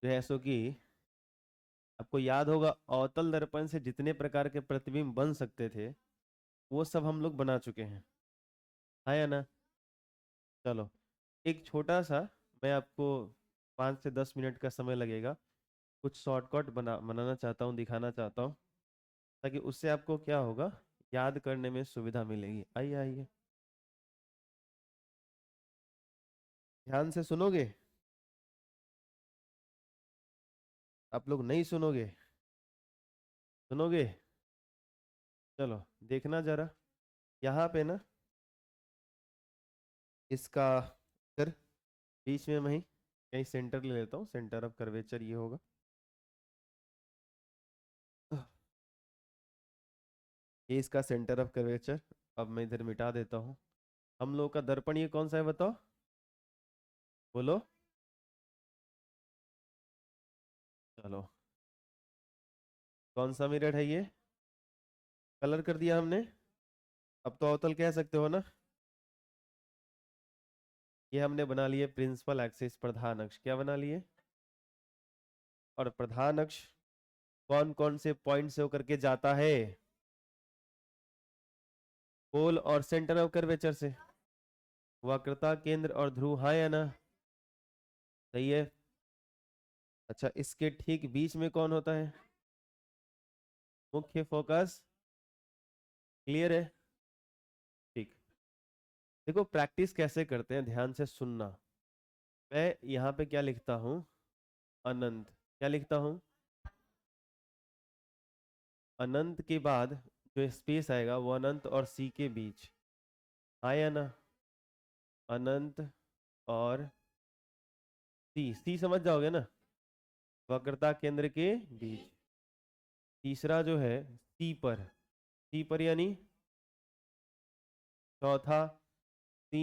जो है सो कि आपको याद होगा अवतल दर्पण से जितने प्रकार के प्रतिबिंब बन सकते थे वो सब हम लोग बना चुके हैं, है या ना। चलो एक छोटा सा, मैं आपको 5 से 10 मिनट का समय लगेगा, कुछ शॉर्टकट बनाना चाहता हूँ, दिखाना चाहता हूँ, ताकि उससे आपको क्या होगा, याद करने में सुविधा मिलेगी। आइए आइए, ध्यान से सुनोगे, आप लोग नहीं सुनोगे, सुनोगे। चलो देखना जरा, यहाँ पे ना इसका फिर बीच में वहीं कहीं सेंटर ले लेता हूँ, सेंटर ऑफ कर्वेचर ये होगा। ये इसका सेंटर ऑफ कर्वेचर। अब मैं इधर मिटा देता हूँ। हम लोग का दर्पण ये कौन सा है बताओ, बोलो। चलो कौन सा मिरर है ये, कलर कर दिया हमने। अब तो अवतल कह सकते हो ना। ये हमने बना लिए प्रिंसिपल एक्सिस, प्रधान अक्ष क्या बना लिए। और प्रधान अक्ष कौन कौन से पॉइंट से होकर के जाता है, पोल और सेंटर ऑफ कर्वेचर से। वक्रता केंद्र और ध्रुव, हाँ या ना, सही है। अच्छा इसके ठीक बीच में कौन होता है, मुख्य फोकस, क्लियर है। ठीक, देखो प्रैक्टिस कैसे करते हैं, ध्यान से सुनना। मैं यहाँ पे क्या लिखता हूँ, अनंत, क्या लिखता हूँ, अनंत के बाद जो स्पेस आएगा वो अनंत और सी के बीच, हाँ या ना, अनंत और सी समझ जाओगे ना, वक्रता केंद्र के बीच। तीसरा जो है सी पर यानी चौथा सी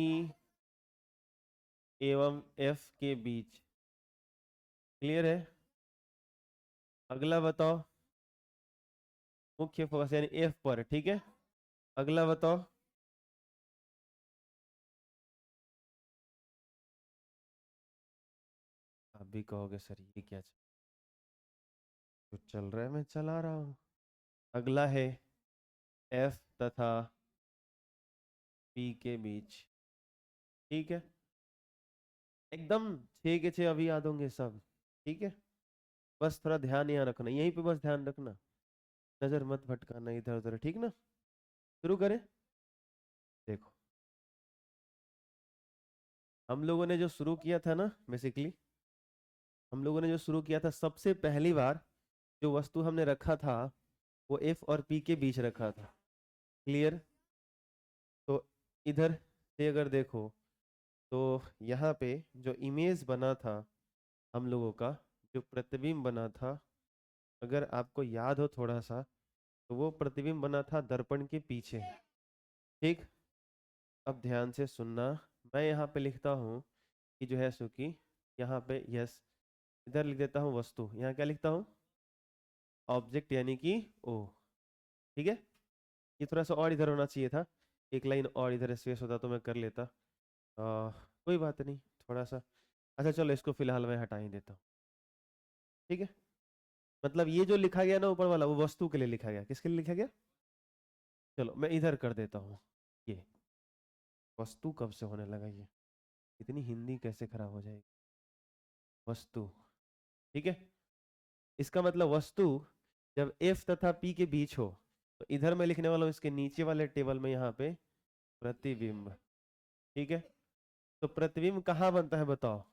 एवं एफ के बीच, क्लियर है। अगला बताओ, मुख्य फोकस यानी एफ पर, ठीक है। अगला बताओ, आप भी कहोगे सर ये क्या जो चल रहा है, मैं चला रहा हूँ। अगला है एफ तथा पी के बीच, ठीक है। एकदम 6 के 6 अभी याद होंगे सब, ठीक है। बस थोड़ा ध्यान यहाँ रखना, यहीं पे बस ध्यान रखना, नजर मत भटकाना इधर उधर, ठीक ना। शुरू करें। देखो हम लोगों ने जो शुरू किया था ना, बेसिकली हम लोगों ने जो शुरू किया था सबसे पहली बार, जो वस्तु हमने रखा था वो एफ और पी के बीच रखा था, क्लियर। तो इधर से अगर देखो तो यहाँ पे जो इमेज बना था हम लोगों का, जो प्रतिबिंब बना था, अगर आपको याद हो थोड़ा सा, तो वो प्रतिबिंब बना था दर्पण के पीछे, ठीक। अब ध्यान से सुनना, मैं यहाँ पे लिखता हूँ कि जो है सो कि यहाँ पे यस, इधर लिख देता हूँ वस्तु, यहाँ क्या लिखता हूँ, ऑब्जेक्ट यानी कि ओ, ठीक है। ये थोड़ा सा और इधर होना चाहिए था, एक लाइन और इधर स्पेस होता तो मैं कर लेता, कोई बात नहीं, थोड़ा सा। अच्छा चलो इसको फिलहाल मैं हटा ही देता हूँ, ठीक है। मतलब ये जो लिखा गया ना ऊपर वाला, वो वस्तु के लिए लिखा गया, किसके लिए लिखा गया। चलो मैं इधर कर देता हूँ, ये वस्तु कब से होने लगा ये, इतनी हिंदी कैसे खराब हो जाएगी, वस्तु, ठीक है। इसका मतलब वस्तु जब एफ तथा पी के बीच हो, तो इधर मैं लिखने वाला हूँ इसके नीचे वाले टेबल में यहाँ पे प्रतिबिंब, ठीक है। तो प्रतिबिंब कहाँ बनता है बताओ,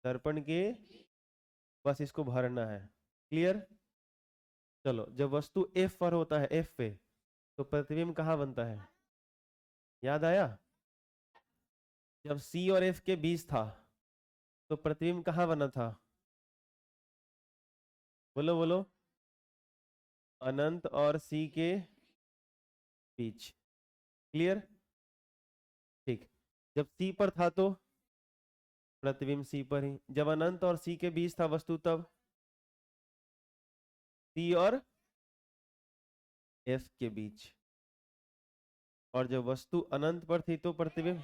दर्पण के, बस इसको भरना है, क्लियर। चलो जब वस्तु एफ पर होता है, एफ पे, तो प्रतिबिंब कहाँ बनता है, याद आया। जब सी और एफ के बीच था तो प्रतिबिंब कहाँ बना था, बोलो बोलो, अनंत और सी के बीच, क्लियर। ठीक, जब सी पर था तो प्रतिबिंब सी पर ही, जब अनंत और सी के बीच था वस्तु तब सी और एफ के बीच, और जब वस्तु अनंत पर थी तो प्रतिबिंब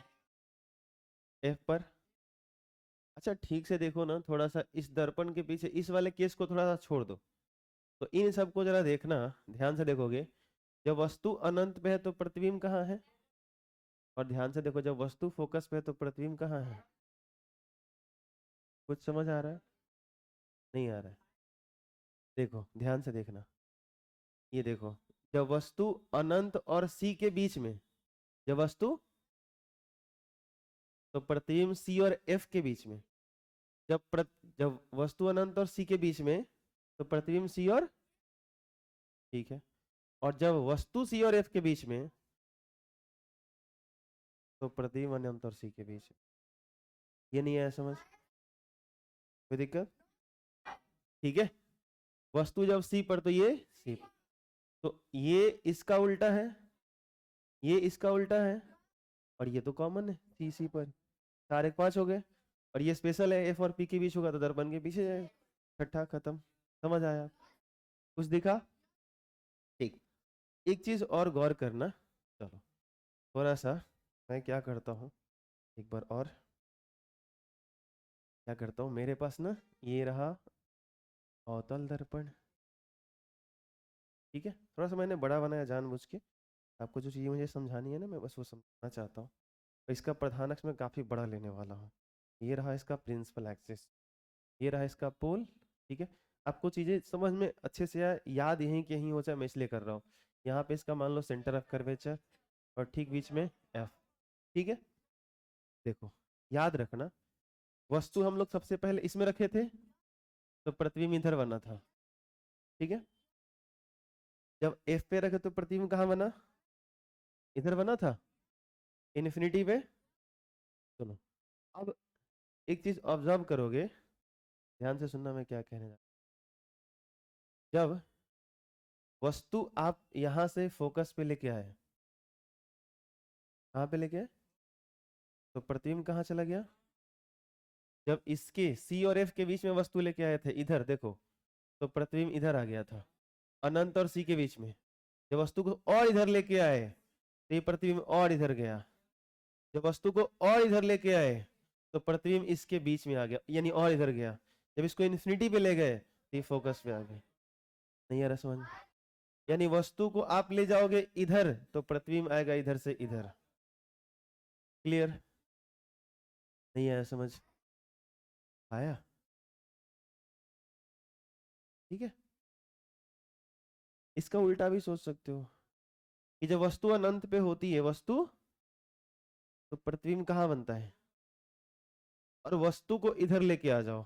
एफ पर। अच्छा ठीक से देखो ना, थोड़ा सा इस दर्पण के पीछे इस वाले केस को थोड़ा सा छोड़ दो, तो इन सबको जरा देखना, ध्यान से देखोगे। जब वस्तु अनंत पे है तो प्रतिबिंब कहाँ है, और ध्यान से देखो जब वस्तु फोकस पे है तो प्रतिबिंब कहाँ है। कुछ समझ आ रहा है? नहीं आ रहा है? देखो ध्यान से देखना, ये देखो, जब वस्तु अनंत और सी के बीच में, जब वस्तु, तो प्रतिबिंब सी और एफ के बीच में, जब वस्तु अनंत और सी के बीच में, तो प्रतिबिंब सी और, ठीक है, और जब वस्तु सी और एफ के बीच में, तो प्रतिबिंब अनंत और सी के बीच में। ये नहीं आया समझ? कोई दिक्कत? ठीक है, वस्तु जब सी पर तो ये सी पर, तो ये इसका उल्टा है, ये इसका उल्टा है, और ये तो कॉमन है सी सी पर, 4 1 5 हो गए। और ये स्पेशल है, एफ और पी के बीच होगा तो दर्पण के पीछे जाएगा, छठा खत्म। समझ आया? कुछ दिखा? ठीक। एक चीज और गौर करना, चलो थोड़ा सा मैं क्या करता हूँ, एक बार और क्या करता हूँ, मेरे पास ना ये रहा अवतल दर्पण, ठीक है, थोड़ा सा मैंने बड़ा बनाया जानबूझ के, आपको जो चीज़ मुझे समझानी है ना, मैं बस वो समझना चाहता हूँ। तो इसका प्रधान अक्ष मैं काफ़ी बड़ा लेने वाला हूँ। ये रहा इसका प्रिंसिपल एक्सिस, ये रहा इसका पोल, ठीक है। आपको चीज़ें समझ में अच्छे से याद यहीं के यहीं हो जाए, मैं इसलिए कर रहा हूँ। यहाँ पे इसका मान लो सेंटर ऑफ कर्वेचर, और ठीक बीच में एफ, ठीक है। देखो याद रखना, वस्तु हम लोग सबसे पहले इसमें रखे थे, तो प्रतिबिंब इधर बना था, ठीक है। जब एफ पे रखे तो प्रतिबिंब कहाँ बना, इधर बना था, इन्फिनिटी पे। सुनो, अब एक चीज ऑब्जर्व करोगे, ध्यान से सुनना मैं क्या कहने जा रहा हूं। जब वस्तु आप यहां से फोकस पे लेके आए, कहाँ पे लेके आए, तो प्रतिबिंब कहाँ चला गया, जब इसके सी और एफ के बीच में वस्तु लेके आए थे इधर देखो, तो प्रतिबिंब इधर आ गया था, अनंत और सी के बीच में। जब वस्तु को और इधर लेके आए, तो ये प्रतिबिंब और इधर गया। जब वस्तु को और इधर लेके आए, तो प्रतिबिंब इसके बीच में आ गया, यानी और इधर गया। जब इसको इन्फिनिटी पे ले गए, तो ये फोकस पे आ गए। नहीं आ रहा समझ? यानी वस्तु को आप ले जाओगे इधर, तो प्रतिबिंब आएगा इधर से इधर। क्लियर? नहीं आया समझ? आया? ठीक है। इसका उल्टा भी सोच सकते हो, कि जब वस्तु अनंत पे होती है वस्तु, तो प्रतिबिंब कहाँ बनता है, और वस्तु को इधर लेके आ जाओ,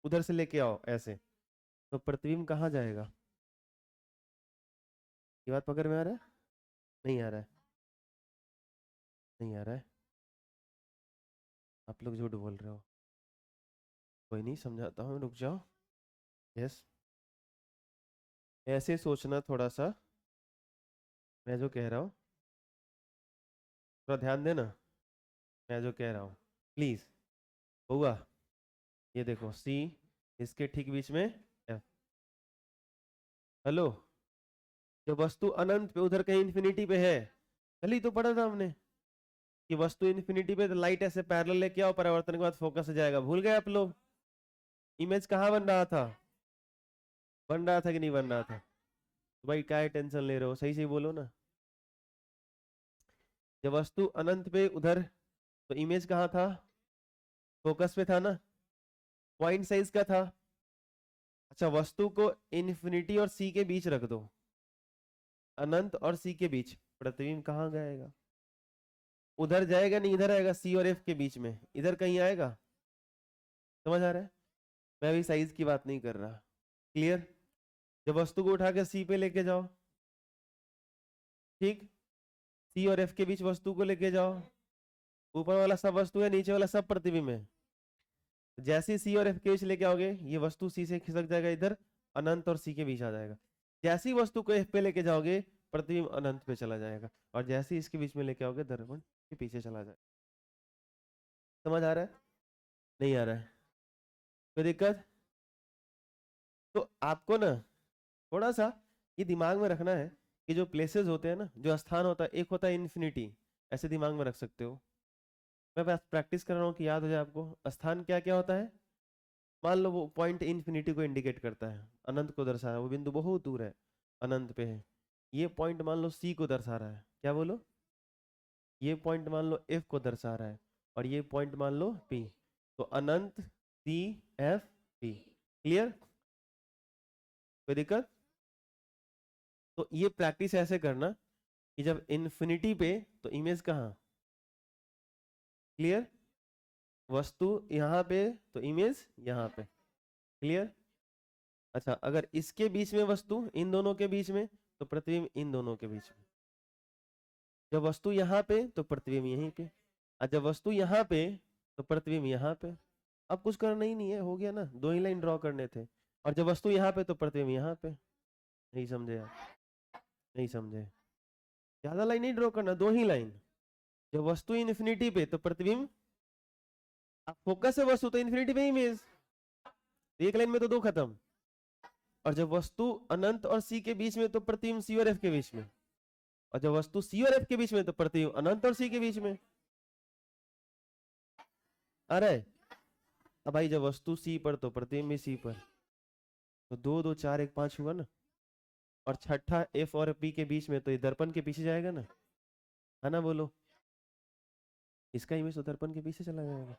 उधर से लेके आओ ऐसे, तो प्रतिबिंब कहाँ जाएगा। ये बात पकड़ में आ रहा है? नहीं आ रहा है? नहीं आ रहा है? आप लोग झूठ बोल रहे हो। कोई नहीं, समझाता हूँ, रुक जाओ। यस, ऐसे सोचना थोड़ा सा, मैं जो कह रहा हूँ थोड़ा ध्यान देना, मैं जो कह रहा हूँ प्लीज। हुआ? ये देखो सी, इसके ठीक बीच में एफ। हेलो, जब वस्तु अनंत पे उधर कहीं इंफिनिटी पे है, कल ही तो पढ़ा था हमने कि वस्तु इंफिनिटी पे तो लाइट ऐसे पैरेलल लेके आओ, परावर्तन के बाद फोकस हो जाएगा। भूल गए आप लोग? इमेज कहाँ बन रहा था, बन रहा था कि नहीं बन रहा था? तो भाई क्या टेंशन ले रहे हो, सही सही बोलो ना। जब वस्तु अनंत पे उधर, तो इमेज कहाँ था, फोकस पे था ना, पॉइंट साइज का था। अच्छा, वस्तु को इन्फिनिटी और सी के बीच रख दो, अनंत और सी के बीच, प्रतिबिंब कहाँ जाएगा, उधर जाएगा नहीं, इधर आएगा, सी और एफ के बीच में, इधर कहीं आएगा। समझ आ रहा है? मैं अभी साइज की बात नहीं कर रहा। क्लियर? जब वस्तु को उठा के सी पे लेके जाओ, ठीक, सी और एफ के बीच वस्तु को लेके जाओ, ऊपर वाला सब वस्तु है, नीचे वाला सब प्रतिबिंब है। जैसे सी और एफ के बीच लेके आओगे, ये वस्तु सी से खिसक जाएगा इधर, अनंत और सी के बीच आ जाएगा। जैसी वस्तु को एफ पे लेके जाओगे, प्रतिबिंब अनंत पे चला जाएगा, और जैसे इसके बीच में लेके आओगे, दर्पण के पीछे चला जाएगा। समझ आ रहा है? नहीं आ रहा है? कोई दिक्कत? तो आपको ना थोड़ा सा ये दिमाग में रखना है, कि जो प्लेसेस होते हैं ना, जो स्थान होता है, एक होता है इन्फिनिटी, ऐसे दिमाग में रख सकते हो। मैं बस प्रैक्टिस कर रहा हूँ कि याद हो जाए आपको। स्थान क्या क्या होता है? मान लो वो पॉइंट इन्फिनिटी को इंडिकेट करता है, अनंत को दर्शा रहा है, वो बिंदु बहुत दूर है, अनंत पे है। ये पॉइंट मान लो सी को दर्शा रहा है, क्या बोलो? ये पॉइंट मान लो एफ को दर्शा रहा है, और ये पॉइंट मान लो पी। तो अनंत, सी, एफ, पी। क्लियर? कोई दिक्कत? तो ये प्रैक्टिस ऐसे करना कि जब इन्फिनिटी पे तो इमेज कहाँ? क्लियर? वस्तु यहाँ पे तो इमेज यहाँ पे। क्लियर? अच्छा, अगर इसके बीच में वस्तु, इन दोनों के बीच में, तो प्रतिबिंब इन दोनों के बीच में। जब वस्तु यहाँ पे तो प्रतिबिंब यहीं पे, और जब वस्तु यहाँ पे तो प्रतिबिंब यहाँ पे। अब कुछ करना ही नहीं है, हो गया ना, दो ही लाइन ड्रॉ करने थे। और जब वस्तु यहाँ पे तो प्रतिबिंब यहाँ पे। नहीं समझे आप? नहीं समझे? ज्यादा लाइन नहीं ड्रॉ करना, दो ही लाइन। जब वस्तु इन्फिनिटी पे तो प्रतिबिंब, अब फोकस है वस्तु तो इन्फिनिटी पे इमेज, एक लाइन में तो दो खत्म। और जब वस्तु अनंत और सी के बीच में तो प्रतिबिंब सी और एफ के बीच में, और जब वस्तु सी और एफ के बीच में तो प्रतिबिंब अनंत और सी के बीच में। अरे अब भाई जब वस्तु सी पर तो प्रतिबिंब भी सी पर, तो दो दो चार एक पांच हुआ ना। और छठा एफ और पी के बीच में तो ये दर्पण के पीछे जाएगा ना, है ना? बोलो, इसका इमेज तो दर्पण के पीछे चला जाएगा,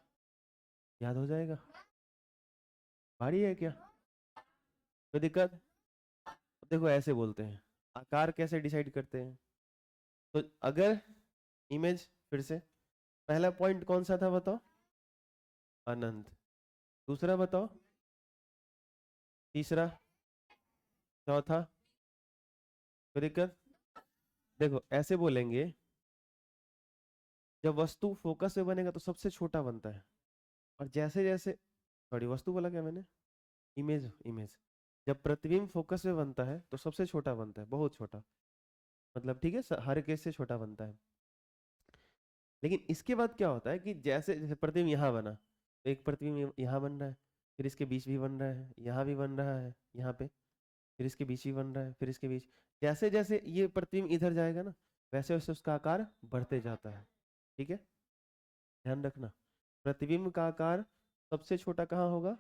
याद हो जाएगा। भारी है क्या? कोई दिक्कत? देखो ऐसे बोलते हैं, आकार कैसे डिसाइड करते हैं। तो अगर इमेज, फिर से पहला पॉइंट कौन सा था बताओ? अनंत। दूसरा बताओ? तीसरा? चौथा? कोई दिक्कत? देखो ऐसे बोलेंगे, जब वस्तु फोकस में बनेगा तो सबसे छोटा बनता है, और जैसे जैसे, सॉरी वस्तु बोला क्या मैंने? Image, image. जब प्रतिबिंब फोकस में बनता है तो सबसे छोटा बनता है, बहुत छोटा, मतलब ठीक है, हर केस से छोटा बनता है। लेकिन इसके बाद क्या होता है कि जैसे जैसे प्रतिबिंब यहाँ बना, तो एक प्रतिबिंब यहाँ बन रहा है, फिर इसके बीच भी बन रहा है, यहाँ भी बन रहा है, यहाँ पे, फिर इसके बीच भी बन रहा है, फिर इसके बीच। जैसे जैसे ये प्रतिबिंब इधर जाएगा ना, वैसे वैसे उसका आकार बढ़ते जाता है। ठीक है, ध्यान रखना। प्रतिबिंब का आकार सबसे छोटा कहाँ होगा?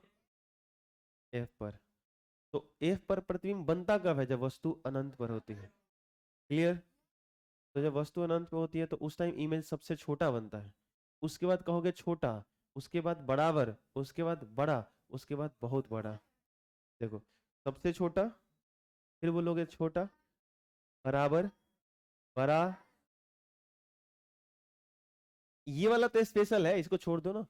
एफ पर। तो एफ पर प्रतिबिंब बनता कब है? जब वस्तु अनंत पर होती है। क्लियर? तो जब वस्तु अनंत पे होती है तो उस टाइम इमेज सबसे छोटा बनता है। उसके बाद कहोगे छोटा, उसके बाद बराबर, उसके बाद बड़ा, उसके बाद बहुत बड़ा। देखो, सबसे छोटा, फिर बोलोगे छोटा, बराबर, बड़ा। ये वाला तो स्पेशल है, इसको छोड़ दो ना।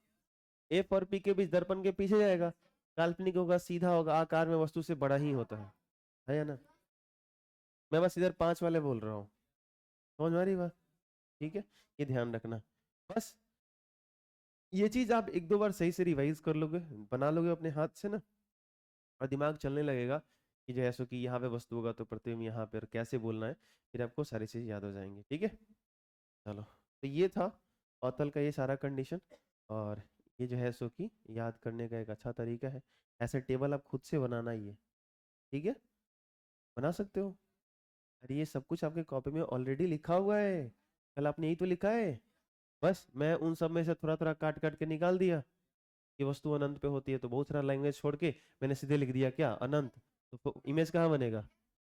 एफ और पी के बीच दर्पण के पीछे जाएगा, काल्पनिक होगा, सीधा होगा, आकार में वस्तु से बड़ा ही होता है या ना? मैं बस इधर पांच वाले बोल रहा हूँ, समझ में आ रही बात? ठीक है, ये ध्यान रखना। बस ये चीज आप एक दो बार सही से रिवाइज कर लोगे, बना लोगे अपने हाथ से ना, और दिमाग चलने लगेगा कि जो ऐसा कि यहाँ पे वस्तु होगा तो प्रतिबिंब यहाँ पर कैसे बोलना है, फिर आपको सारी चीज याद हो जाएंगी। ठीक है, चलो। तो ये था अवतल का ये सारा कंडीशन, और ये जो है सो कि याद करने का एक अच्छा तरीका है। ऐसे टेबल आप खुद से बनाना ही है, ठीक है, बना सकते हो। अरे ये सब कुछ आपके कॉपी में ऑलरेडी लिखा हुआ है, कल आपने यही तो लिखा है। बस मैं उन सब में से थोड़ा थोड़ा काट काट के निकाल दिया कि वस्तु अनंत पे होती है, तो बहुत सारा लैंग्वेज छोड़ के मैंने सीधे लिख दिया क्या? अनंत। तो इमेज कहाँ बनेगा?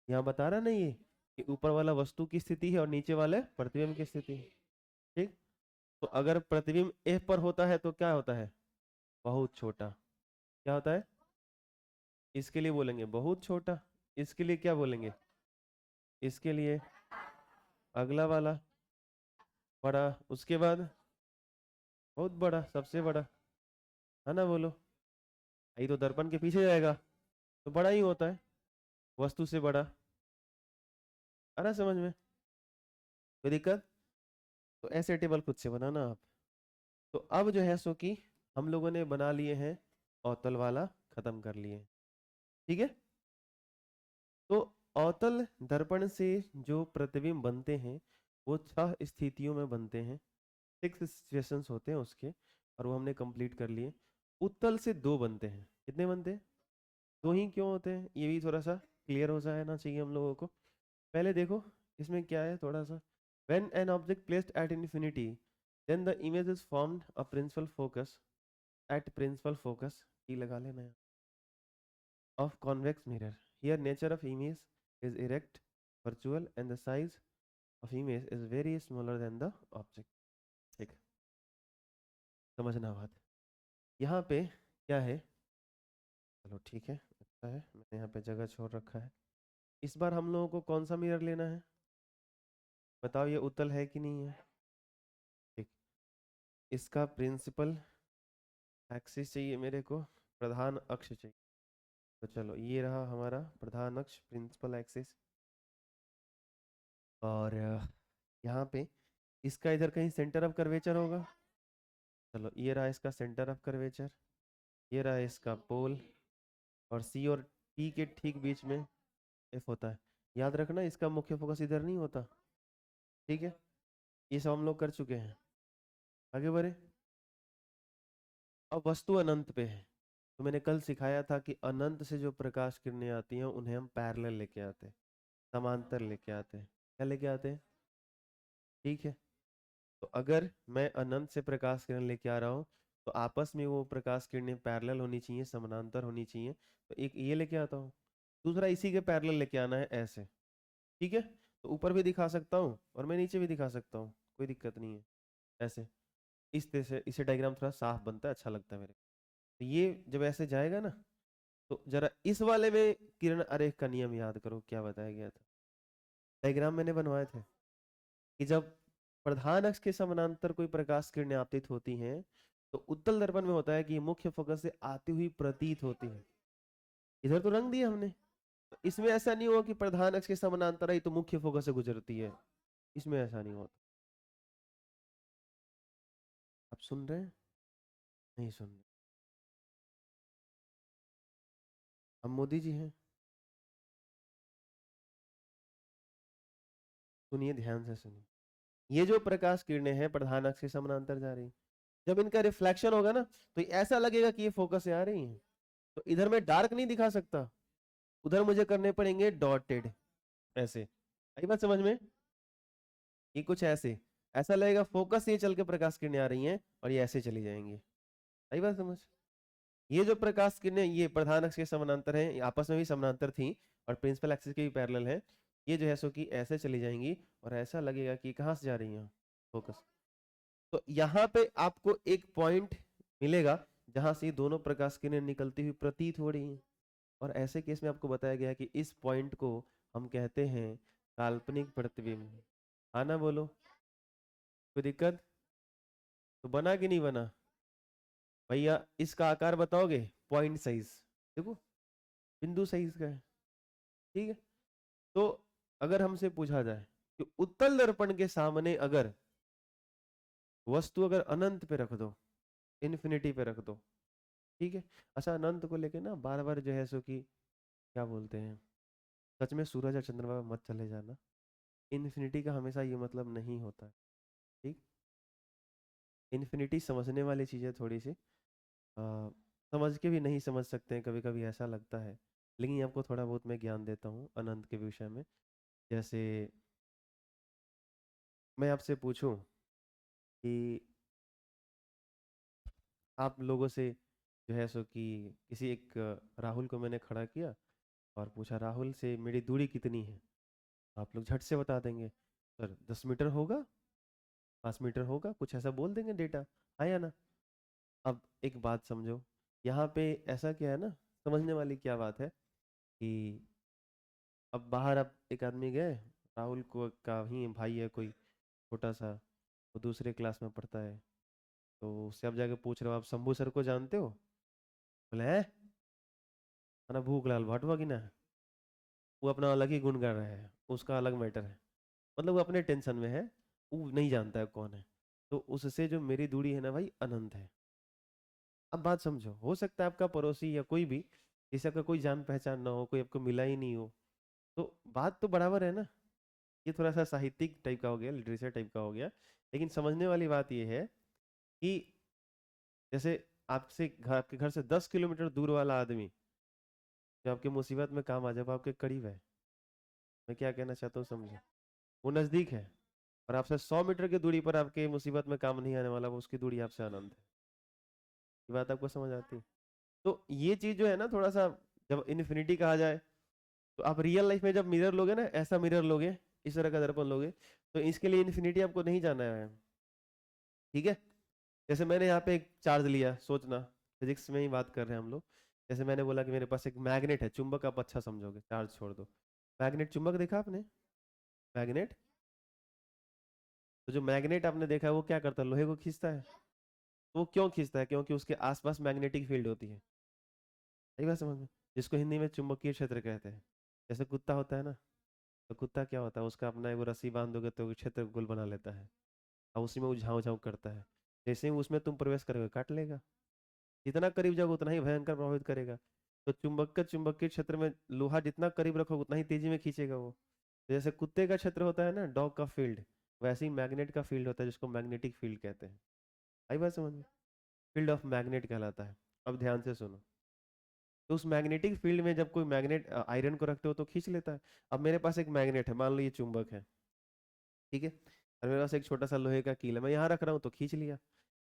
यहाँ बता रहा नहीं ये कि ऊपर वाला वस्तु की स्थिति है और नीचे वाले प्रतिबिंब की स्थिति है। ठीक, तो अगर प्रतिबिंब एफ पर होता है तो क्या होता है? बहुत छोटा। क्या होता है? इसके लिए बोलेंगे बहुत छोटा, इसके लिए क्या बोलेंगे? इसके लिए अगला वाला बड़ा, उसके बाद बहुत बड़ा, सबसे बड़ा, है ना? बोलो, यही तो दर्पण के पीछे जाएगा तो बड़ा ही होता है, वस्तु से बड़ा। आ रहा समझ में? कोई दिक्कत? तो ऐसे टेबल खुद से बनाना आप। तो अब जो है सो कि हम लोगों ने बना लिए हैं, अवतल वाला खत्म कर लिए। ठीक है, तो अवतल दर्पण से जो प्रतिबिंब बनते हैं वो 6 स्थितियों में बनते हैं, 6 सिचुएशंस होते हैं उसके, और वो हमने कंप्लीट कर लिए। उत्तल से 2 बनते हैं। कितने बनते हैं? 2 ही क्यों होते हैं, ये भी थोड़ा सा क्लियर हो जाना चाहिए हम लोगों को। पहले देखो इसमें क्या है थोड़ा सा। When an object placed at infinity Then the image is formed a principal focus at principal focus की लगा लेना है of convex mirror. Here nature of image is erect, virtual and the size of image is very smaller than the object. ठीक समझना बात यहाँ पे क्या है चलो ठीक है अच्छा है मैंने यहाँ पे जगह छोड़ रखा है इस बार हम लोगों को कौन सा मिरर लेना है बताओ ये उत्तल है कि नहीं है ठीक इसका प्रिंसिपल एक्सिस चाहिए मेरे को प्रधान अक्ष चाहिए तो चलो ये रहा हमारा प्रधान अक्ष प्रिंसिपल एक्सिस और यहाँ पे इसका इधर कहीं सेंटर ऑफ कर्वेचर होगा चलो ये रहा इसका सेंटर ऑफ कर्वेचर ये रहा इसका पोल और सी और टी के ठीक बीच में एफ होता है याद रखना इसका मुख्य फोकस इधर नहीं होता ठीक है ये सब हम लोग कर चुके हैं आगे बढ़े अब वस्तु अनंत पे है तो मैंने कल सिखाया था कि अनंत से जो प्रकाश किरणें आती हैं उन्हें हम पैरेलल लेके आते हैं समांतर लेके आते हैं क्या लेके आते हैं ठीक है तो अगर मैं अनंत से प्रकाश किरण लेके आ रहा हूँ तो आपस में वो प्रकाश किरणें पैरेलल होनी चाहिए समानांतर होनी चाहिए तो एक ये लेके आता हूँ दूसरा इसी के पैरेलल लेके आना है ऐसे ठीक है तो ऊपर भी दिखा सकता हूँ और मैं नीचे भी दिखा सकता हूँ कोई दिक्कत नहीं है ऐसे इस तरह से इसे डायग्राम थोड़ा साफ बनता है अच्छा लगता है मेरे तो ये जब ऐसे जाएगा ना तो जरा इस वाले में किरण आरेख का नियम याद करो क्या बताया गया था डायग्राम मैंने बनवाए थे कि जब प्रधान अक्ष के समानांतर कोई प्रकाश किरणें आपतित होती हैं तो उत्तल दर्पण में होता है कि ये मुख्य फोकस से आती हुई प्रतीत होती है इधर तो रंग दिया हमने तो इसमें ऐसा नहीं हुआ कि प्रधान अक्ष के समानांतर ही तो मुख्य फोकस से गुजरती है इसमें ऐसा नहीं होता आप सुन रहे हैं नहीं सुन रहे हम मोदी जी हैं सुनिए ध्यान से सुनिए ये जो प्रकाश किरणें हैं प्रधान अक्ष के समानांतर जा रही जब इनका रिफ्लेक्शन होगा ना तो ऐसा लगेगा कि ये फोकस से आ रही हैं तो इधर मैं डार्क नहीं दिखा सकता उधर मुझे करने पड़ेंगे डॉटेड ऐसे आई बात समझ में ये कुछ ऐसे ऐसा लगेगा फोकस ये चल के प्रकाश किरणें आ रही हैं और ये ऐसे चली जाएंगी आई बात समझ ये जो प्रकाश किरणें ये प्रधान अक्ष के समानांतर हैं आपस में भी समानांतर थी और प्रिंसिपल एक्सिस के भी पैरेलल है ये जो है सो कि ऐसे चली जाएंगी और ऐसा लगेगा कि कहाँ से जा रही हैं फोकस तो यहाँ पे आपको एक पॉइंट मिलेगा जहां से दोनों प्रकाश किरणें निकलती हुई प्रतीत हो रही हैं और ऐसे केस में आपको बताया गया कि इस पॉइंट को हम कहते हैं काल्पनिक प्रतिबिंब आना बोलो कोई दिक्कत तो बना कि नहीं बना भैया इसका आकार बताओगे पॉइंट साइज देखो बिंदु साइज का है ठीक है तो अगर हमसे पूछा जाए कि उत्तल दर्पण के सामने अगर वस्तु अगर अनंत पे रख दो इन्फिनिटी पे रख दो ठीक है अच्छा अनंत को लेके ना बार बार जो है सो कि क्या बोलते हैं सच में सूरज और चंद्रमा मत चले जाना इन्फिनिटी का हमेशा ये मतलब नहीं होता है ठीक इन्फिनिटी समझने वाली चीज़ें थोड़ी सी समझ के भी नहीं समझ सकते हैं कभी कभी ऐसा लगता है लेकिन आपको थोड़ा बहुत मैं ज्ञान देता हूँ अनंत के विषय में जैसे मैं आपसे पूछूं कि आप लोगों से जो है सो कि किसी एक राहुल को मैंने खड़ा किया और पूछा राहुल से मेरी दूरी कितनी है आप लोग झट से बता देंगे सर 10 मीटर होगा 5 मीटर होगा कुछ ऐसा बोल देंगे डेटा आया ना अब एक बात समझो यहाँ पे ऐसा क्या है ना समझने वाली क्या बात है कि अब बाहर अब एक आदमी गए राहुल को का ही भाई है कोई छोटा सा वो दूसरे क्लास में पढ़ता है तो उससे अब जाके पूछ रहे हो आप शंभू सर को जानते हो बोले है ना भूख लाल भाटवा की ना वो अपना अलग ही गुण गा रहा है उसका अलग मैटर है मतलब वो अपने टेंशन में है वो नहीं जानता है कौन है तो उससे जो मेरी दूरी है ना भाई अनंत है अब बात समझो हो सकता है आपका पड़ोसी या कोई भी जिसे आपका कोई जान पहचान ना हो कोई आपको मिला ही नहीं हो तो बात तो बराबर है ना ये थोड़ा सा साहित्यिक टाइप का हो गया लिटरेचर टाइप का हो गया लेकिन समझने वाली बात ये है कि जैसे आपसे घर आपके घर से 10 किलोमीटर दूर वाला आदमी जो आपके मुसीबत में काम आ जाए वो आपके करीब है मैं क्या कहना चाहता हूँ समझो वो नजदीक है और आपसे 100 मीटर की दूरी पर आपके मुसीबत में काम नहीं आने वाला, वो उसकी दूरी आपसे अनंत है। ये बात आपको समझ आती है? तो ये चीज जो है ना, थोड़ा सा जब इन्फिनिटी कहा जाए, तो आप रियल लाइफ में जब मिरर लोगे ना, ऐसा मिरर लोगे, इस तरह का दर्पण लोगे, तो इसके लिए इन्फिनिटी आपको नहीं जाना है। ठीक है? जैसे मैंने यहाँ पे एक चार्ज लिया, सोचना फिजिक्स में ही बात कर रहे हैं हम लोग। जैसे मैंने बोला कि मेरे पास एक मैग्नेट है, चुंबक आप अच्छा समझोगे, चार्ज छोड़ दो। मैग्नेट चुंबक देखा आपने? मैग्नेट, तो जो मैग्नेट आपने देखा है वो क्या करता है, लोहे को खींचता है। तो वो क्यों खींचता है? क्योंकि उसके आसपास मैग्नेटिक फील्ड होती है। सही बात समझ में? जिसको हिंदी में चुंबकीय क्षेत्र कहते हैं। जैसे कुत्ता होता है ना, तो कुत्ता क्या होता है, उसका अपना वो रस्सी बांध दोगे तो वो क्षेत्र गोल बना लेता है, और उसी में वो झाँव झाँव करता है। जैसे ही उसमें तुम प्रवेश करोगे काट लेगा। जितना करीब जाओगे उतना ही भयंकर प्रभावित करेगा। तो चुंबकीय क्षेत्र में लोहा जितना करीब रखोगे उतना ही तेजी में खींचेगा वो। तो जैसे कुत्ते का क्षेत्र होता है ना, डॉग का फील्ड, वैसे ही मैग्नेट का फील्ड होता है जिसको मैग्नेटिक फील्ड कहते हैं। आई बात समझ में? फील्ड ऑफ मैग्नेट कहलाता है। अब ध्यान से सुनो। तो उस मैग्नेटिक फील्ड में जब कोई मैग्नेट आयरन को रखते हो तो खींच लेता है। अब मेरे पास एक मैग्नेट है, मान लो ये चुंबक है। ठीक है? और मेरे पास एक छोटा सा लोहे का कील है, मैं यहाँ रख रहा हूँ तो खींच लिया,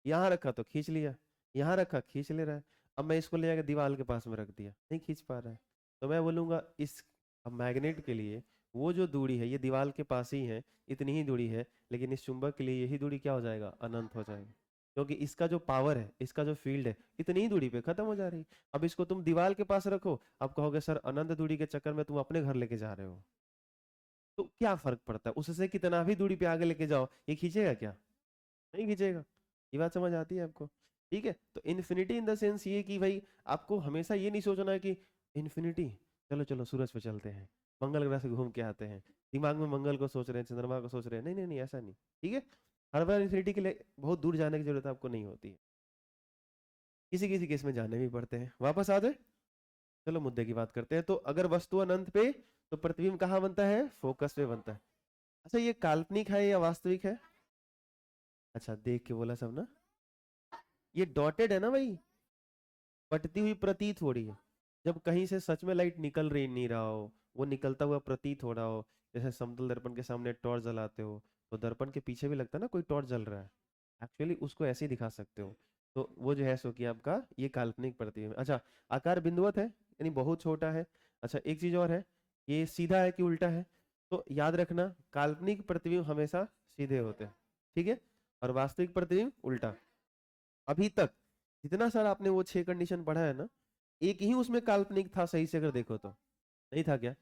यहाँ रखा तो खींच लिया, यहाँ रखा खींच ले रहा है। अब मैं इसको ले जाकर दीवार के पास में रख दिया, नहीं खींच पा रहा है। तो मैं बोलूंगा इस, अब मैग्नेट के लिए वो जो दूरी है ये दीवार के पास ही है, इतनी ही दूरी है, लेकिन इस चुंबक के लिए यही दूरी क्या हो जाएगा, अनंत हो जाएगा। क्योंकि इसका जो पावर है, इसका जो फील्ड है, इतनी ही दूरी पे खत्म हो जा रही है। अब इसको तुम दीवार के पास रखो, आप कहोगे सर अनंत दूरी के चक्कर में तुम अपने घर लेके जा रहे हो। तो क्या फर्क पड़ता है, उससे कितना भी दूरी पे आगे लेके जाओ, ये खींचेगा क्या? नहीं खींचेगा। ये बात समझ आती है आपको? ठीक है? तो इन्फिनिटी इन द सेंस ये कि भाई आपको हमेशा ये नहीं सोचना है कि इन्फिनिटी, चलो चलो सूरज पे चलते हैं, मंगल ग्रह से घूम के आते हैं, दिमाग में मंगल को सोच रहे हैं, चंद्रमा को सोच रहे हैं, नहीं नहीं नहीं, ऐसा नहीं। ठीक है? हर बार इन्फिनिटी के लिए बहुत दूर जाने की जरूरत आपको नहीं होती है। किसी किसी केस में जाने भी पड़ते हैं। वापस आ जाए, चलो मुद्दे की बात करते हैं। तो अगर वस्तु अनंत पे, तो प्रतिबिंब कहाँ बनता है, फोकस पे बनता है। अच्छा, ये काल्पनिक है या वास्तविक है? अच्छा, देख के बोला सब ना। ये डॉटेड है ना भाई, कटती हुई प्रतीत हो रही है। जब कहीं से सच में लाइट निकल रही नहीं रहा हो, वो निकलता हुआ प्रतीत हो रहा हो, जैसे समतल दर्पण के सामने टॉर्च जलाते हो, तो दर्पण के पीछे भी लगता है ना कोई टॉर्च जल रहा है, एक्चुअली उसको ऐसे ही दिखा सकते हो। तो वो जो है सो कि आपका ये काल्पनिक प्रतिबिंब। अच्छा, आकार बिंदुवत है यानी बहुत छोटा है। अच्छा, एक चीज और है, ये सीधा है कि उल्टा है? तो याद रखना, काल्पनिक प्रतिबिंब हमेशा सीधे होते हैं। ठीक है? और वास्तविक प्रतिबिंब उल्टा। अभी तक जितना सारा आपने वो 6 कंडीशन पढ़ा है ना, एक ही उसमें काल्पनिक था सही से अगर देखो तो। नहीं था क्या?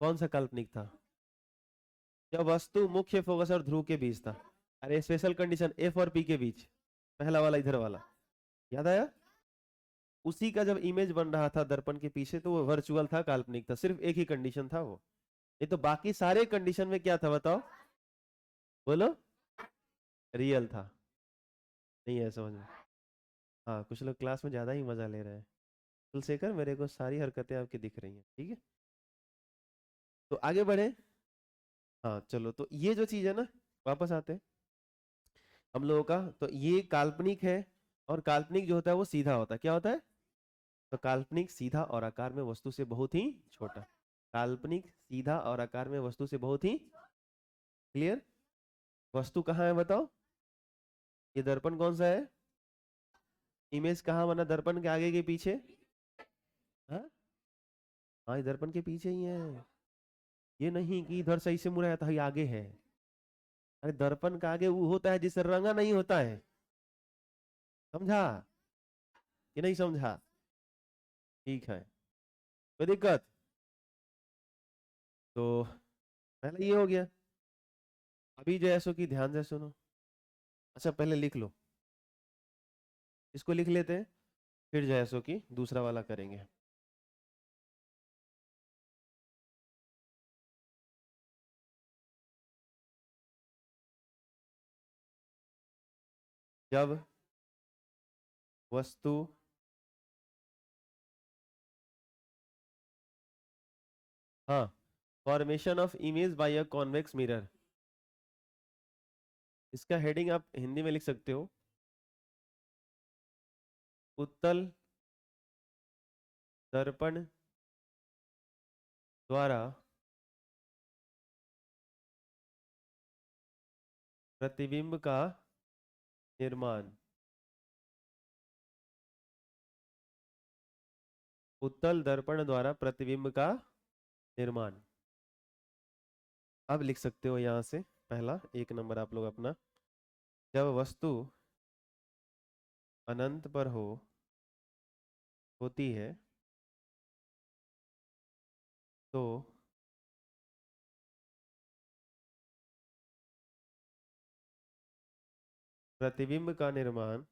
कौन सा काल्पनिक था? जब वस्तु मुख्य फोकस और ध्रुव के बीच था। अरे स्पेशल कंडीशन एफ और पी के बीच, पहला वाला इधर वाला, याद आया? उसी का जब इमेज बन रहा था दर्पण के पीछे तो वो वर्चुअल था, काल्पनिक था, सिर्फ एक ही कंडीशन था वो। ये तो बाकी सारे कंडीशन में क्या था बताओ, बोलो, रियल था। नहीं है समझ में? हाँ, कुछ लोग क्लास में ज्यादा ही मजा ले रहे हैं। कुलशेखर, मेरे को सारी हरकतें आपकी दिख रही हैं, ठीक है? तो आगे बढ़े। हाँ चलो, तो ये जो चीज है ना, वापस आते हैं हम लोगों का, तो ये काल्पनिक है। और काल्पनिक जो होता है वो सीधा होता है, क्या होता है? तो काल्पनिक सीधा और आकार में वस्तु से बहुत ही छोटा। काल्पनिक सीधा और आकार में वस्तु से बहुत ही, क्लियर? वस्तु कहाँ है बताओ? ये दर्पण कौन सा है? इमेज कहाँ बना, दर्पण के आगे के पीछे? हाँ हाँ, ये दर्पण के पीछे ही है। ये नहीं कि इधर सही से मुड़ा था, ये आगे है। अरे दर्पण का आगे वो होता है जिससे रंगा नहीं होता है, समझा कि नहीं समझा? ठीक है, कोई दिक्कत? तो पहले ये हो गया। अभी जो है सो कि ध्यान से सुनो। अच्छा, पहले लिख लो, इसको लिख लेते हैं, फिर जो है सो कि दूसरा वाला करेंगे। जब वस्तु हाँ, formation of image by a convex mirror, इसका हेडिंग आप हिंदी में लिख सकते हो, उत्तल दर्पण द्वारा प्रतिबिंब का निर्माण। उत्तल दर्पण द्वारा प्रतिबिंब का निर्माण। अब लिख सकते हो यहां से पहला 1 नंबर आप लोग अपना। जब वस्तु अनंत पर होती है तो प्रतिबिंब का निर्माण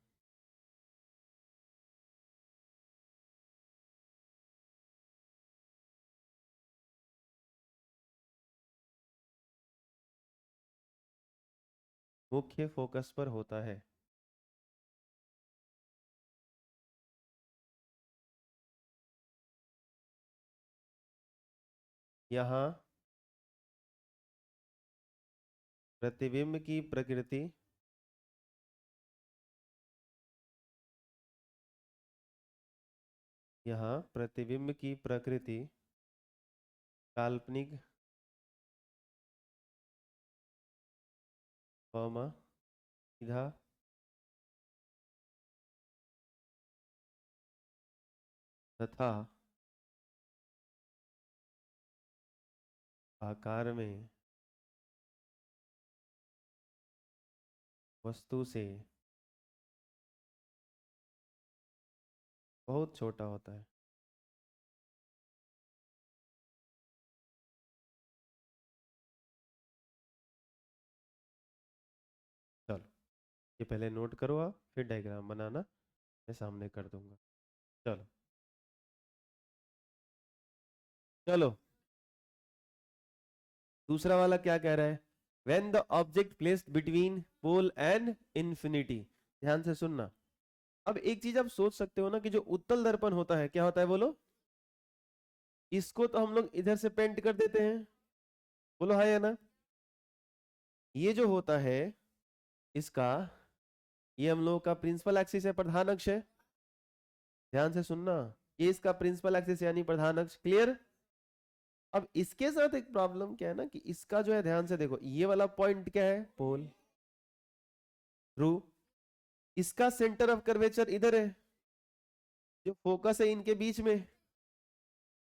मुख्य फोकस पर होता है। यहाँ प्रतिबिंब की प्रकृति यहाँ प्रतिबिंब की प्रकृति काल्पनिक सीधा तथा आकार में वस्तु से बहुत छोटा होता है। चलो ये पहले नोट करो आप, फिर डायग्राम बनाना, मैं सामने कर दूंगा। चलो चलो दूसरा वाला क्या कह रहा है? When the object placed between pole and infinity. ध्यान से सुनना। अब एक चीज आप सोच सकते हो ना कि जो उत्तल दर्पण होता है क्या होता है, बोलो। इसको तो हम लोग इधर से पेंट कर देते हैं, बोलो हाँ या ना। ये जो होता है इसका, ये हम लोगों का प्रिंसिपल एक्सिस है, प्रधान अक्ष है। ध्यान से सुनना, ये इसका प्रिंसिपल एक्सिस यानी प्रधान अक्ष। क्लियर? अब इसके साथ एक प्रॉब्लम क्या है ना कि इसका जो है, ध्यान से देखो, ये वाला पॉइंट क्या है, पोल। ट्रू। इसका सेंटर ऑफ कर्वेचर इधर है, जो फोकस है इनके बीच में।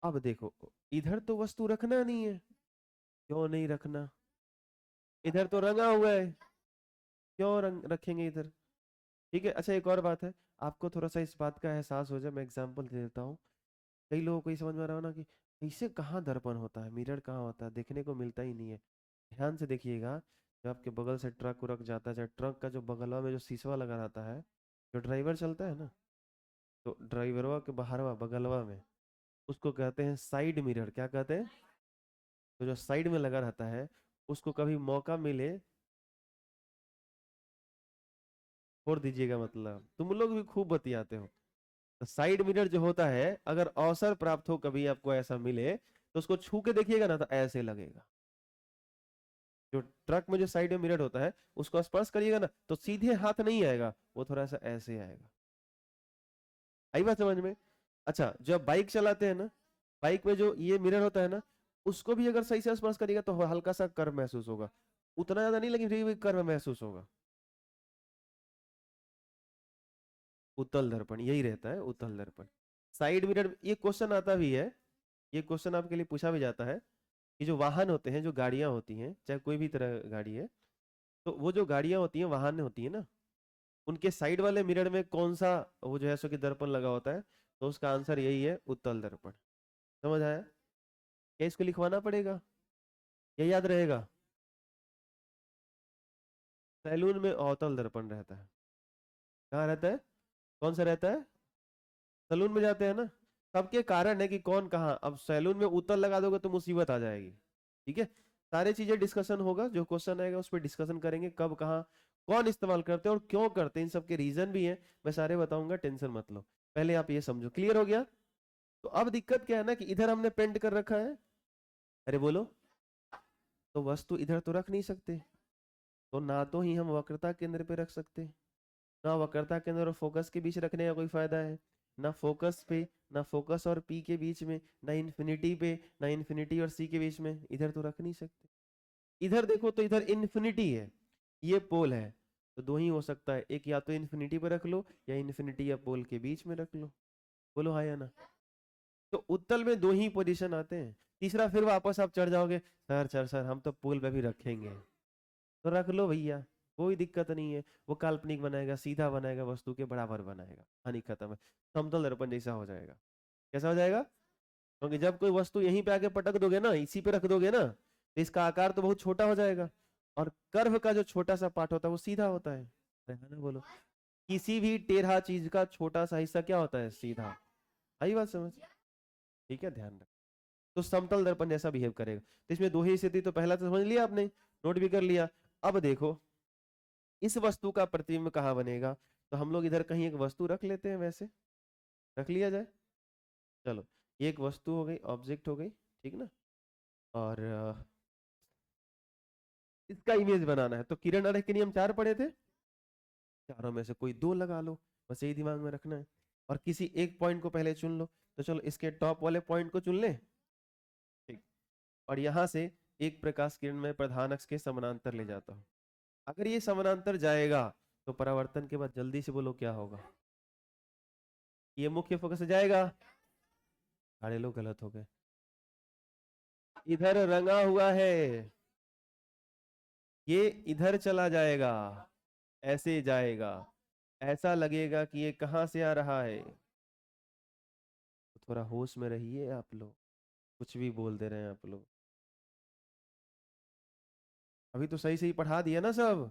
अब देखो, इधर तो वस्तु रखना नहीं है, क्यों नहीं रखना? इधर तो रंगा हुआ है, क्यों रंग रखेंगे इधर? ठीक है। अच्छा एक और बात है, आपको थोड़ा सा इस बात का एहसास हो जाए, मैं एग्जांपल दे देता हूँ। कई लोगों को ये समझ में आ रहा हो ना कि इसे कहाँ दर्पण होता है, मिरर कहाँ होता है, देखने को मिलता ही नहीं है। ध्यान से देखिएगा, जब आपके बगल से ट्रक उरक जाता है, चाहे ट्रक का जो बगलवा में जो शीशवा लगा रहता है, जो ड्राइवर चलता है ना, तो ड्राइवरवा के बाहरवा बगलवा में उसको कहते हैं साइड मिरर। क्या कहते हैं? तो जो साइड में लगा रहता है, उसको कभी मौका मिले छोड़ दीजिएगा, मतलब तुम लोग भी खूब बतियाते हो। तो साइड मिरर जो होता है, अगर अवसर प्राप्त हो कभी आपको ऐसा मिले, तो उसको छू के देखिएगा ना, तो ऐसे लगेगा। जो ट्रक में जो साइड में मिरर होता है, उसको स्पर्श करिएगा ना, तो सीधे हाथ नहीं आएगा, वो थोड़ा सा ऐसे आएगा। आई बात समझ में? अच्छा, जब बाइक चलाते हैं ना, बाइक में जो ये मिरर होता है ना, उसको भी अगर सही से स्पर्श करिएगा तो हल्का सा कर्व महसूस होगा। उतना ज्यादा नहीं, लेकिन फिर भी कर्व महसूस होगा। उत्तल दर्पण यही रहता है, उत्तल दर्पण। साइड मिरर, ये क्वेश्चन आता भी है, ये क्वेश्चन आपके लिए पूछा भी जाता है कि जो वाहन होते हैं, जो गाड़ियां होती हैं, चाहे कोई भी तरह गाड़ी है, तो वो जो गाड़ियां होती हैं, वाहन होती है ना, उनके साइड वाले मिरर में कौन सा वो जो है सो कि दर्पण लगा होता है? तो उसका आंसर यही है, उत्तल दर्पण। समझ आया? क्या इसको लिखवाना पड़ेगा या याद रहेगा? सैलून में अवतल दर्पण रहता है। कहाँ रहता है? कौन सा रहता है? सैलून में जाते हैं ना। सबके कारण है कि कौन कहाँ। अब सैलून में उत्तल लगा दोगे तो मुसीबत आ जाएगी। ठीक है, सारी चीजें डिस्कशन होगा, जो क्वेश्चन आएगा उस पर डिस्कशन करेंगे, कब कहाँ कौन इस्तेमाल करते हैं और क्यों करते हैं, इन सबके रीजन भी है, मैं सारे बताऊंगा, टेंशन मत लो। पहले आप ये समझो। क्लियर हो गया? तो अब दिक्कत क्या है ना कि इधर हमने पेंट कर रखा है, अरे बोलो, तो वस्तु इधर तो रख नहीं सकते, तो ना तो ही हम वक्रता केंद्र पे रख सकते, ना वक्रता केंद्र और फोकस के बीच रखने का कोई फायदा है, ना फोकस पे, ना फोकस और पी के बीच में, ना इन्फिनिटी पे, ना इन्फिनिटी और सी के बीच में, इधर तो रख नहीं सकते। इधर देखो तो इधर इन्फिनिटी है, ये पोल है तो दो ही हो सकता है, एक या तो इन्फिनिटी पे रख लो या इन्फिनिटी या पोल के बीच में रख लो। बोलो हाँ या ना। तो उत्तल में दो ही पोजीशन आते हैं, तीसरा फिर वापस आप चढ़ जाओगे, सर हम तो पोल पे भी रखेंगे, तो रख लो भैया, कोई दिक्कत नहीं है। वो काल्पनिक बनाएगा, सीधा बनाएगा, वस्तु के बराबर बनाएगा, हानि खत्म है, समतल दर्पण जैसा हो जाएगा। कैसा हो जाएगा? क्योंकि जब कोई वस्तु यहीं पे आके पटक दोगे ना, इसी पे रख दोगे ना, तो इसका आकार तो बहुत छोटा हो जाएगा, और कर्व का जो छोटा सा पार्ट होता है वो सीधा होता है। अरे हाँ ना बोलो। किसी भी टेढ़ा चीज का छोटा सा हिस्सा क्या होता है? सीधा। आई बात समझ? ठीक है, ध्यान रख। तो समतल दर्पण जैसा बिहेव करेगा। तो इसमें दो ही स्थिति, तो पहला तो समझ लिया आपने, नोट भी कर लिया। अब देखो इस वस्तु का प्रतिबिंब कहाँ बनेगा, तो हम लोग इधर कहीं एक वस्तु रख लेते हैं, वैसे रख लिया जाए। चलो, ये एक वस्तु हो गई, ऑब्जेक्ट हो गई, ठीक ना। और इसका इमेज बनाना है, तो किरण आरेख के नियम 4 पढ़े थे, चारों में से कोई 2 लगा लो, बस यही दिमाग में रखना है। और किसी एक पॉइंट को पहले चुन लो, तो चलो इसके टॉप वाले पॉइंट को चुन ले, ठीक। और यहां से एक प्रकाश किरण में प्रधान अक्ष के समानांतर ले जाता हूं। अगर ये समानांतर जाएगा तो परावर्तन के बाद जल्दी से बोलो क्या होगा? ये मुख्य फोकस से जाएगा, सारे लोग गलत हो गए। इधर रंगा हुआ है, ये इधर चला जाएगा, ऐसे जाएगा, ऐसा लगेगा कि ये कहां से आ रहा है। तो थोड़ा होश में रहिए आप लोग, कुछ भी बोल दे रहे हैं आप लोग। अभी तो सही सही पढ़ा दिया ना सब,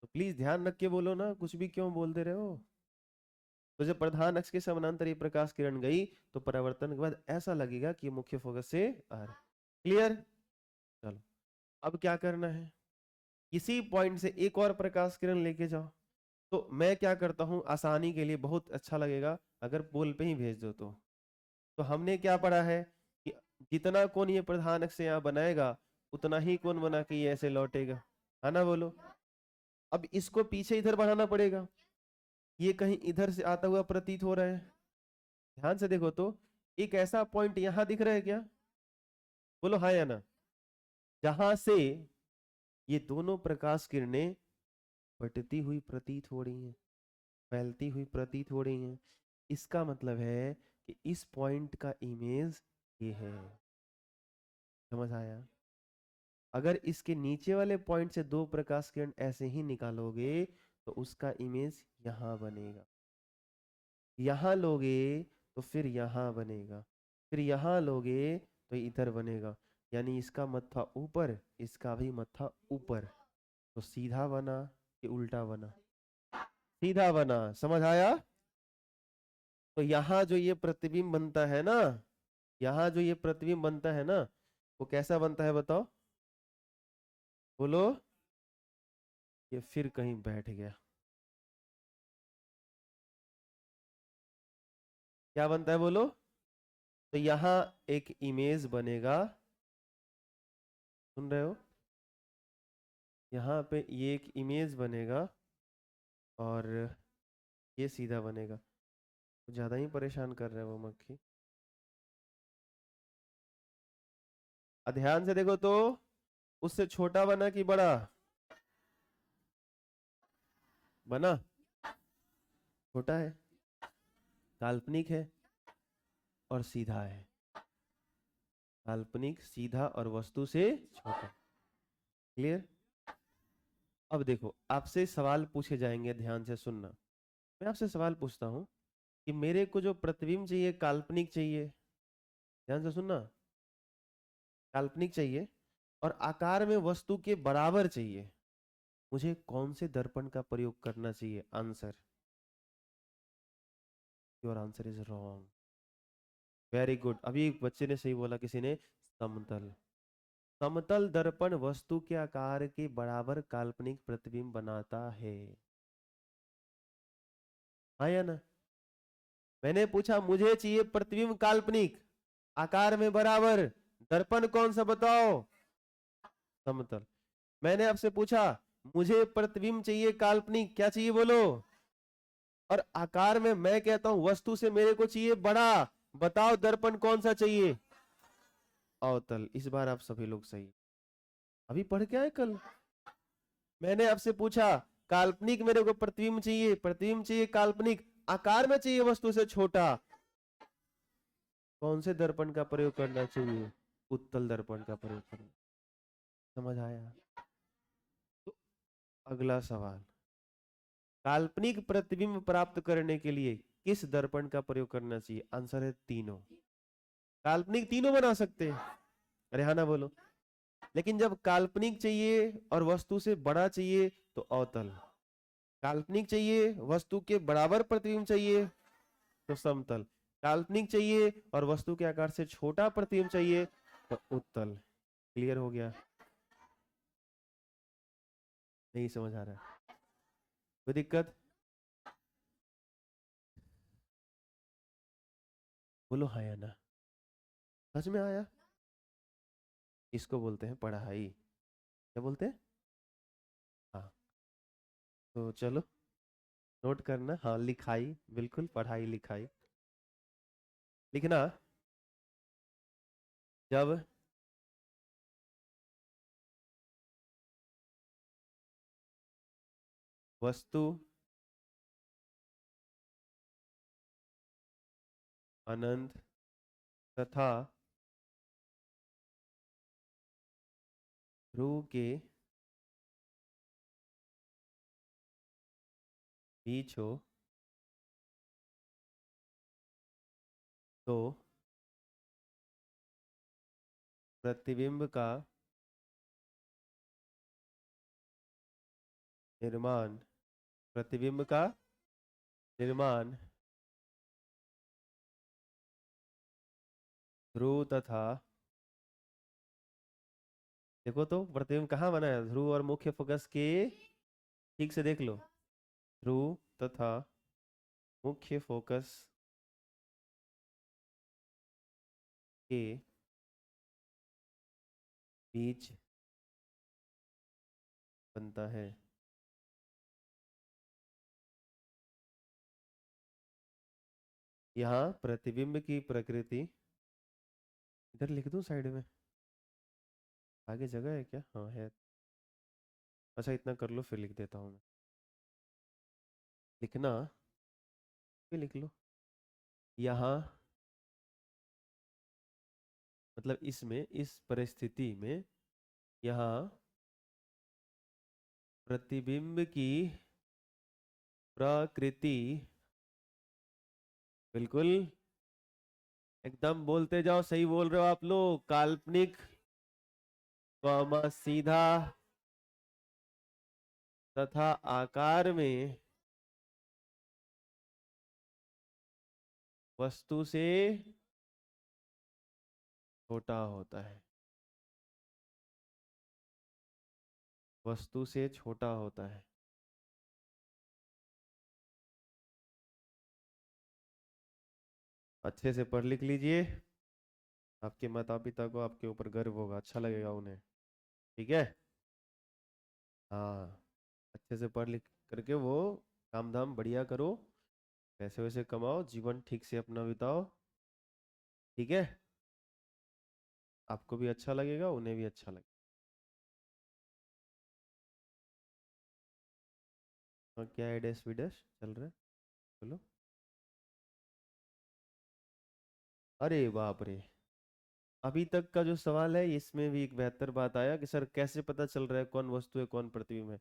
तो प्लीज ध्यान रख के बोलो ना, कुछ भी क्यों बोल दे रहे हो। तो जब प्रधान अक्ष के समानांतर ये प्रकाश किरण गई तो परावर्तन के बाद ऐसा लगेगा कि मुख्य फोकस से आ रहा। क्लियर? चलो, अब क्या करना है, किसी पॉइंट से एक और प्रकाश किरण लेके जाओ। तो मैं क्या करता हूं, आसानी के लिए, बहुत अच्छा लगेगा अगर पोल पे ही भेज दो। तो हमने क्या पढ़ा है कि जितना कोण ये प्रधान अक्ष से यहाँ बनाएगा उतना ही कोण बना के ये ऐसे लौटेगा, है ना बोलो। अब इसको पीछे इधर बढ़ाना पड़ेगा, ये कहीं इधर से आता हुआ प्रतीत हो रहा है। ध्यान से देखो तो, एक ऐसा पॉइंट यहां दिख रहा है क्या? बोलो हाँ या ना। जहां से ये दोनों प्रकाश किरणें बढ़ती हुई प्रतीत हो रही हैं, फैलती हुई प्रतीत हो रही हैं, इसका मतलब है कि इस पॉइंट का इमेज ये है। समझ आया? अगर इसके नीचे वाले पॉइंट से 2 प्रकाश किरण ऐसे ही निकालोगे तो उसका इमेज यहां बनेगा, यहां लोगे तो फिर यहां बनेगा, फिर यहां लोगे तो इधर बनेगा। यानी इसका मत्था ऊपर, इसका भी मत्था ऊपर, तो सीधा बना कि उल्टा बना? सीधा बना। समझ आया? तो यहाँ जो ये प्रतिबिंब बनता है ना, यहाँ जो ये प्रतिबिंब बनता है ना, वो कैसा बनता है बताओ? बोलो। ये फिर कहीं बैठ गया, क्या बनता है बोलो? तो यहाँ एक इमेज बनेगा, सुन रहे हो? यहाँ पे ये एक इमेज बनेगा और ये सीधा बनेगा। तो ज्यादा ही परेशान कर रहे हो वो मक्खी। ध्यान से देखो तो, उससे छोटा बना कि बड़ा बना? छोटा है, काल्पनिक है और सीधा है। काल्पनिक, सीधा और वस्तु से छोटा। क्लियर? अब देखो, आपसे सवाल पूछे जाएंगे, ध्यान से सुनना। मैं आपसे सवाल पूछता हूं कि मेरे को जो प्रतिबिंब चाहिए काल्पनिक चाहिए, ध्यान से सुनना, काल्पनिक चाहिए और आकार में वस्तु के बराबर चाहिए, मुझे कौन से दर्पण का प्रयोग करना चाहिए? Answer, your answer is wrong. Very good, अभी एक बच्चे ने सही बोला, किसी ने समतल। समतल दर्पण वस्तु के आकार के बराबर काल्पनिक प्रतिबिंब बनाता है, हाँ या ना? मैंने पूछा मुझे चाहिए प्रतिबिंब काल्पनिक, आकार में बराबर, दर्पण कौन सा बताओ? समतल। मैंने आपसे पूछा मुझे प्रतिबिंब चाहिए काल्पनिक, क्या चाहिए बोलो? और आकार में मैं कहता हूं वस्तु से मेरे को चाहिए बड़ा, बताओ दर्पण कौन सा चाहिए? अवतल। इस बार आप सभी लोग सही, अभी पढ़ के आए कल। मैंने आपसे पूछा काल्पनिक मेरे को प्रतिबिंब चाहिए, प्रतिबिंब चाहिए काल्पनिक, आकार में चाहिए वस्तु से छोटा, कौन से दर्पण का प्रयोग करना चाहिए? उत्तल दर्पण का प्रयोग करना। समझ आया? तो अगला सवाल, काल्पनिक प्रतिबिंब प्राप्त करने के लिए किस दर्पण का प्रयोग करना चाहिए? आंसर है तीनों। काल्पनिक तीनों बना सकते हैं, अरे हाँ ना बोलो। लेकिन जब काल्पनिक चाहिए और वस्तु से बड़ा चाहिए तो अवतल, काल्पनिक चाहिए वस्तु के बराबर प्रतिबिंब चाहिए तो समतल, काल्पनिक चाहिए और वस्तु के आकार से छोटा प्रतिबिंब चाहिए तो उत्तल। क्लियर हो गया? नहीं समझ आ रहा है? कोई दिक्कत? बोलो हाँ या ना। समझ में आया? इसको बोलते हैं पढ़ाई। क्या बोलते हैं? हाँ, तो चलो नोट करना। हाँ, लिखाई, बिल्कुल पढ़ाई लिखाई। लिखना, जब वस्तु अनंत तथा ध्रुव के बीच हो तो प्रतिबिंब का निर्माण, प्रतिबिंब का निर्माण ध्रुव तथा, देखो तो प्रतिबिंब कहाँ बना है? ध्रुव और मुख्य फोकस के, ठीक से देख लो, ध्रुव तथा मुख्य फोकस के बीच बनता है। यहाँ प्रतिबिंब की प्रकृति, इधर लिख दूं साइड में, आगे जगह है क्या? हाँ है। अच्छा इतना कर लो फिर लिख देता हूँ मैं। लिखना, फिर लिख लो। यहाँ मतलब इसमें, इस परिस्थिति में यहाँ प्रतिबिंब की प्रकृति, बिल्कुल एकदम बोलते जाओ, सही बोल रहे हो आप लोग, काल्पनिक सीधा तथा आकार में वस्तु से छोटा होता है, वस्तु से छोटा होता है। अच्छे से पढ़ लिख लीजिए, आपके माता पिता को आपके ऊपर गर्व होगा, अच्छा लगेगा उन्हें। ठीक है? हाँ, अच्छे से पढ़ लिख करके वो काम धाम बढ़िया करो, पैसे वैसे कमाओ, जीवन ठीक से अपना बिताओ। ठीक है? आपको भी अच्छा लगेगा, उन्हें भी अच्छा लगेगा। और क्या है, डैश विडैश चल रहा है? बोलो। अरे बाप रे, अभी तक का जो सवाल है इसमें भी एक बेहतर बात आया कि सर कैसे पता चल रहा है कौन वस्तु है कौन प्रतिबिंब है?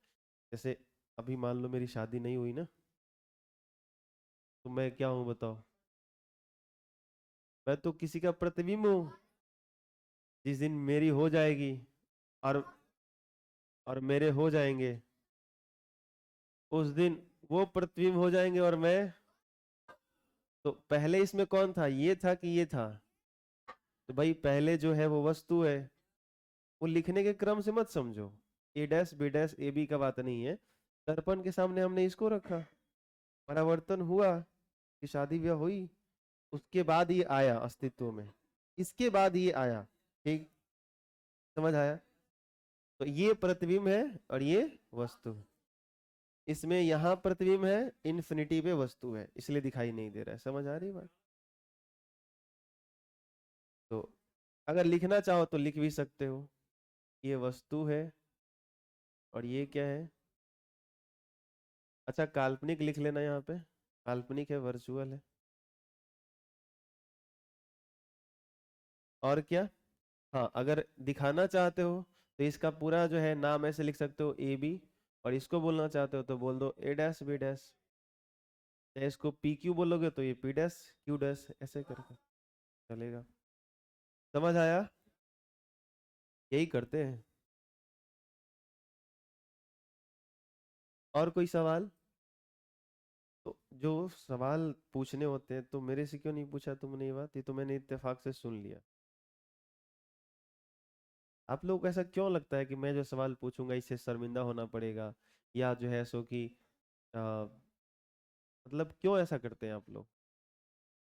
जैसे अभी मान लो मेरी शादी नहीं हुई ना, तो मैं क्या हूँ बताओ? मैं तो किसी का प्रतिबिंब हूँ। जिस दिन मेरी हो जाएगी और मेरे हो जाएंगे, उस दिन वो प्रतिबिंब हो जाएंगे और मैं, तो पहले इसमें कौन था, ये था कि ये था? तो भाई पहले जो है वो वस्तु है, वो लिखने के क्रम से मत समझो, A dash B dash A B का बात नहीं है। दर्पण के सामने हमने इसको रखा, परावर्तन हुआ कि शादी ब्याह हुई, उसके बाद ये आया अस्तित्व में, इसके बाद ये आया। ठीक, समझ आया? तो ये प्रतिबिंब है और ये वस्तु है। इसमें यहाँ प्रतिबिंब है, इन्फिनिटी पे वस्तु है, इसलिए दिखाई नहीं दे रहा है। समझ आ रही है बात? तो अगर लिखना चाहो तो लिख भी सकते हो, ये वस्तु है और ये क्या है? अच्छा काल्पनिक लिख लेना यहाँ पे, काल्पनिक है, वर्चुअल है। और क्या, हाँ अगर दिखाना चाहते हो तो इसका पूरा जो है नाम ऐसे लिख सकते हो ए बी, और इसको बोलना चाहते हो तो बोल दो ए डैश बी डैश, या इसको पी क्यू बोलोगे तो ये पी डैश क्यू डैश, ऐसे करके चलेगा। समझ आया? यही करते हैं। और कोई सवाल? तो जो सवाल पूछने होते हैं तो मेरे से क्यों नहीं पूछा तुमने, ये बात ये तो मैंने इत्तेफाक से सुन लिया। आप लोगों को ऐसा क्यों लगता है कि मैं जो सवाल पूछूंगा इससे शर्मिंदा होना पड़ेगा, या जो है सो कि मतलब क्यों ऐसा करते हैं आप लोग?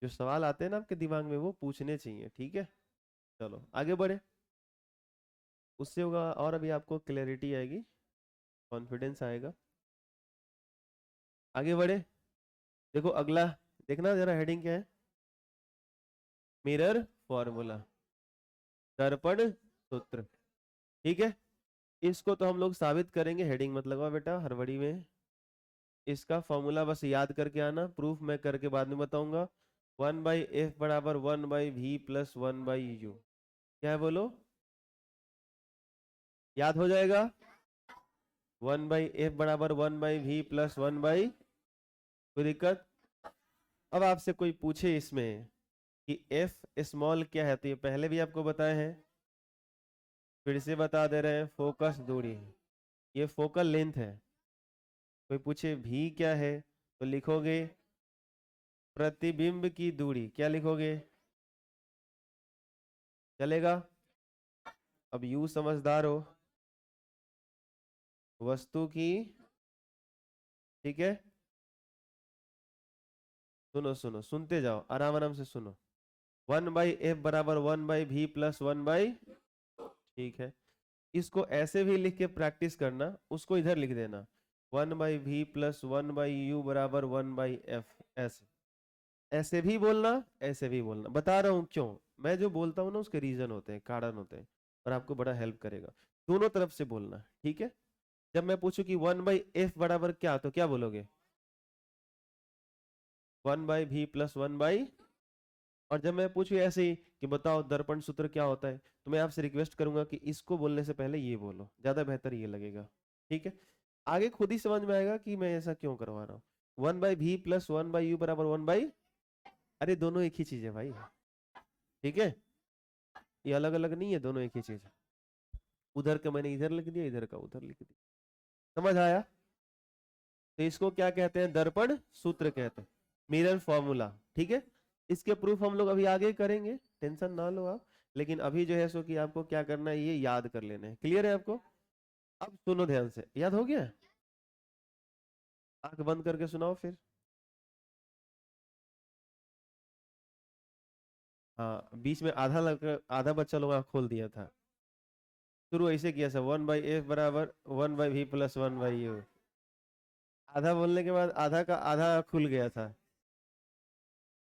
जो सवाल आते हैं ना आपके दिमाग में वो पूछने चाहिए, ठीक है। चलो आगे बढ़े, उससे होगा और अभी आपको क्लैरिटी आएगी, कॉन्फिडेंस आएगा। आगे बढ़े, देखो अगला, देखना जरा हेडिंग क्या है, मिरर फॉर्मूला, दर्पण सूत्र, ठीक है। इसको तो हम लोग साबित करेंगे, हेडिंग मत लगाओ बेटा हड़बड़ी में। इसका फॉर्मूला बस याद करके आना, प्रूफ मैं करके बाद में बताऊंगा। 1/f बराबर 1/v प्लस 1/u, क्या है बोलो, याद हो जाएगा। 1/f बराबर 1/v प्लस 1/, कोई दिक्कत? अब आपसे कोई पूछे इसमें कि f स्मॉल क्या है, तो ये पहले भी आपको बताए हैं, फिर से बता दे रहे हैं, फोकस दूरी, ये फोकल लेंथ है। कोई पूछे v क्या है, तो लिखोगे प्रतिबिंब की दूरी, क्या लिखोगे, चलेगा। अब u समझदार हो, वस्तु की, ठीक है, सुनो सुनो सुनते जाओ, आराम आराम से सुनो। 1/f बराबर 1/v प्लस 1/, ठीक है। इसको ऐसे भी लिख के प्रैक्टिस करना, उसको इधर लिख देना, 1/v प्लस 1/u बराबर 1/f, ऐसे ऐसे भी बोलना, ऐसे भी बोलना, बता रहा हूँ क्यों। मैं जो बोलता हूँ ना उसके रीजन होते हैं, कारण होते हैं, और आपको बड़ा हेल्प करेगा। दोनों तरफ से बोलना, ठीक है। जब मैं पूछूं कि 1/f बराबर क्या, तो क्या बोलोगे, 1/v प्लस 1/, और जब मैं पूछूं ऐसे ही कि बताओ दर्पण सूत्र क्या होता है, तो मैं आपसे रिक्वेस्ट करूंगा कि इसको बोलने से पहले ये बोलो, ज्यादा बेहतर ये लगेगा, ठीक है। आगे खुद ही समझ में आएगा कि मैं ऐसा क्यों करवा रहा हूँ। 1/v प्लस 1/u बराबर 1/, अरे दोनों एक ही चीज है भाई, ठीक है, ये अलग अलग नहीं है, दोनों एक ही चीज है। उधर का मैंने इधर लिख दिया, इधर का उधर लिख दिया, समझ आया? तो इसको क्या कहते हैं, दर्पण सूत्र कहते हैं, मिरर फॉर्मूला, ठीक है। इसके प्रूफ हम लोग अभी आगे करेंगे, टेंशन ना लो आप। लेकिन अभी जो है सो कि आपको क्या करना है, ये याद कर लेना है, क्लियर है आपको? अब सुनो ध्यान से, याद हो गया, आंख बंद करके सुनाओ फिर। हाँ बीच में आधा लग, आधा बच्चा लोग आंख खोल दिया था, शुरू ऐसे किया था, 1/f बराबर 1/v प्लस 1/u, आधा बोलने के बाद आधा का आधा खुल गया था,